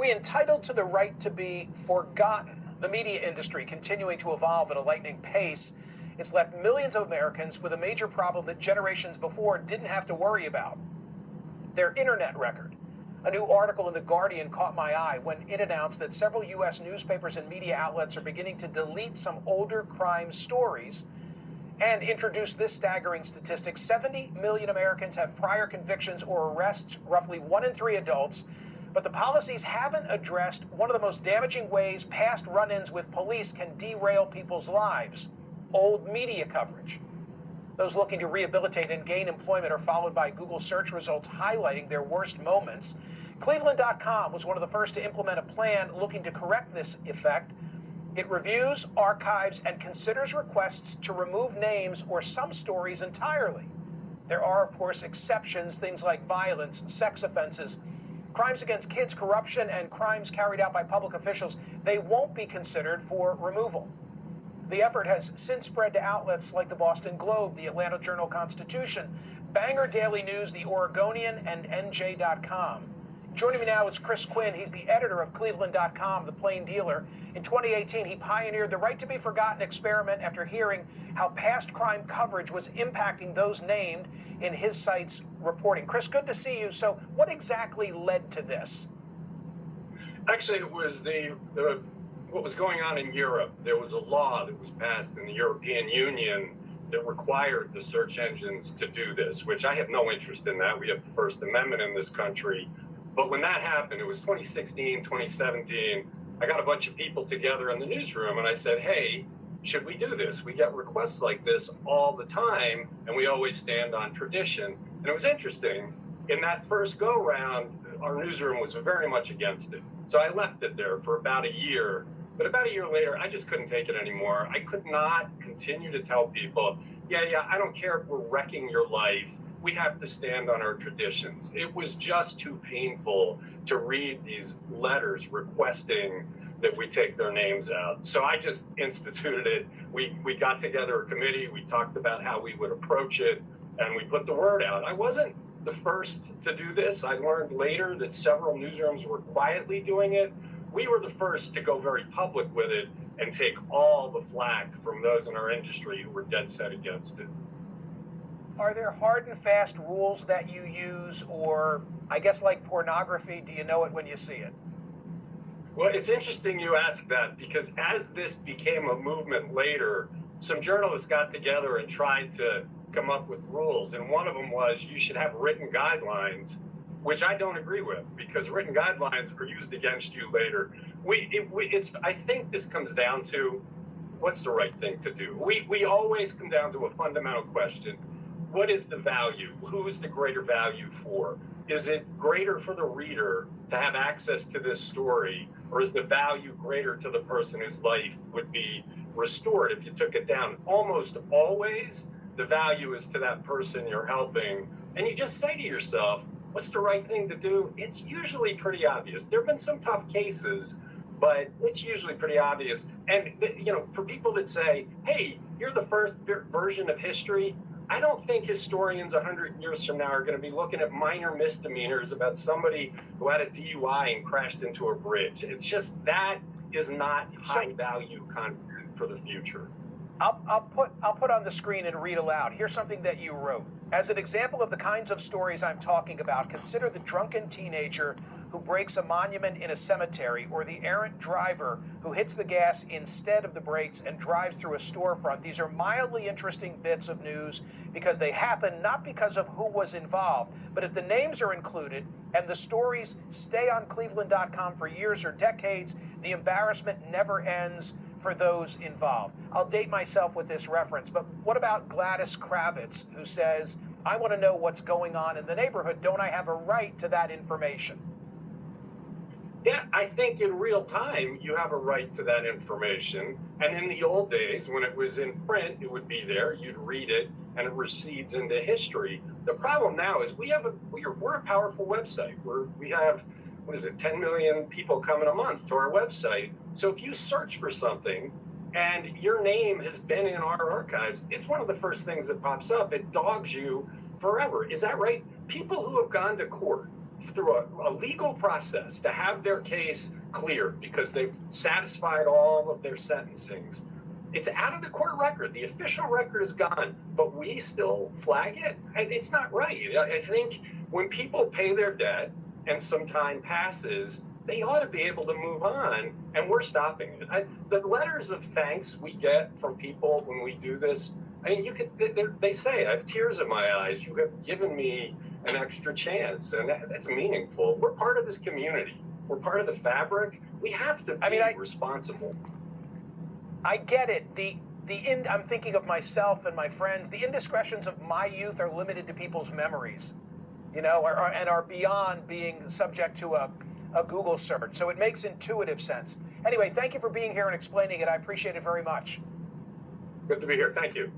we entitled to the right to be forgotten? The media industry continuing to evolve at a lightning pace. It's left millions of Americans with a major problem that generations before didn't have to worry about: their internet record. A new article in The Guardian caught my eye when it announced that several U.S. newspapers and media outlets are beginning to delete some older crime stories and introduce this staggering statistic: 70 million Americans have prior convictions or arrests, roughly 1 in 3 adults. But the policies haven't addressed one of the most damaging ways past run-ins with police can derail people's lives: old media coverage. Those looking to rehabilitate and gain employment are followed by Google search results highlighting their worst moments. Cleveland.com was one of the first to implement a plan looking to correct this effect. It reviews, archives, and considers requests to remove names or some stories entirely. There are, of course, exceptions, things like violence, sex offenses, crimes against kids, corruption, and crimes carried out by public officials. They won't be considered for removal. The effort has since spread to outlets like the Boston Globe, the Atlanta Journal-Constitution, Bangor Daily News, the Oregonian, and NJ.com. Joining me now is Chris Quinn. He's the editor of Cleveland.com, the Plain Dealer. In 2018, he pioneered the Right to Be Forgotten experiment after hearing how past crime coverage was impacting those named in his site's reporting. Chris, good to see you. So what exactly led to this? Actually, it was what was going on in Europe. There was a law that was passed in the European Union that required the search engines to do this, which I have no interest in that. We have the First Amendment in this country. But when that happened, it was 2016, 2017, I got a bunch of people together in the newsroom and I said, hey, should we do this? We get requests like this all the time, and we always stand on tradition. And it was interesting. In that first go-round, our newsroom was very much against it. So I left it there for about a year. But about a year later, I just couldn't take it anymore. I could not continue to tell people, yeah, I don't care if we're wrecking your life. We have to stand on our traditions. It was just too painful to read these letters requesting that we take their names out. So I just instituted it. We got together a committee. We talked about how we would approach it, and we put the word out. I wasn't the first to do this. I learned later that several newsrooms were quietly doing it. We were the first to go very public with it and take all the flack from those in our industry who were dead set against it. Are there hard and fast rules that you use, or I guess like pornography, do you know it when you see it? Well, it's interesting you ask that, because as this became a movement later, some journalists got together and tried to come up with rules. And one of them was you should have written guidelines, which I don't agree with, because written guidelines are used against you later. I think this comes down to what's the right thing to do. We always come down to a fundamental question. What is the value? Who's the greater value for? Is it greater for the reader to have access to this story, or is the value greater to the person whose life would be restored if you took it down? Almost always, the value is to that person you're helping. And you just say to yourself, what's the right thing to do? It's usually pretty obvious. There have been some tough cases, but it's usually pretty obvious. And, for people that say, hey, you're the first version of history, I don't think historians 100 years from now are going to be looking at minor misdemeanors about somebody who had a DUI and crashed into a bridge. It's just that is not high value content for the future. I'll put on the screen and read aloud. Here's something that you wrote. As an example of the kinds of stories I'm talking about, consider the drunken teenager who breaks a monument in a cemetery, or the errant driver who hits the gas instead of the brakes and drives through a storefront. These are mildly interesting bits of news because they happen not because of who was involved, but if the names are included and the stories stay on Cleveland.com for years or decades, the embarrassment never ends for those involved. I'll date myself with this reference, but what about Gladys Kravitz, who says, I want to know what's going on in the neighborhood. Don't I have a right to that information? Yeah, I think in real time, you have a right to that information. And in the old days, when it was in print, it would be there, you'd read it, and it recedes into history. The problem now is we're a powerful website. We have 10 million people coming a month to our website. So if you search for something and your name has been in our archives, it's one of the first things that pops up. It dogs you forever. Is that right? People who have gone to court through a legal process to have their case cleared because they've satisfied all of their sentencings. It's out of the court record. The official record is gone, but we still flag it. And it's not right. I think when people pay their debt and some time passes, they ought to be able to move on, and we're stopping it. The letters of thanks we get from people when we do this, I mean, they say, I have tears in my eyes. You have given me an extra chance, and that's meaningful. We're part of this community. We're part of the fabric. We have to be responsible. I get it. I'm thinking of myself and my friends. The indiscretions of my youth are limited to people's memories, and are beyond being subject to a Google search. So it makes intuitive sense. Anyway, thank you for being here and explaining it. I appreciate it very much. Good to be here. Thank you.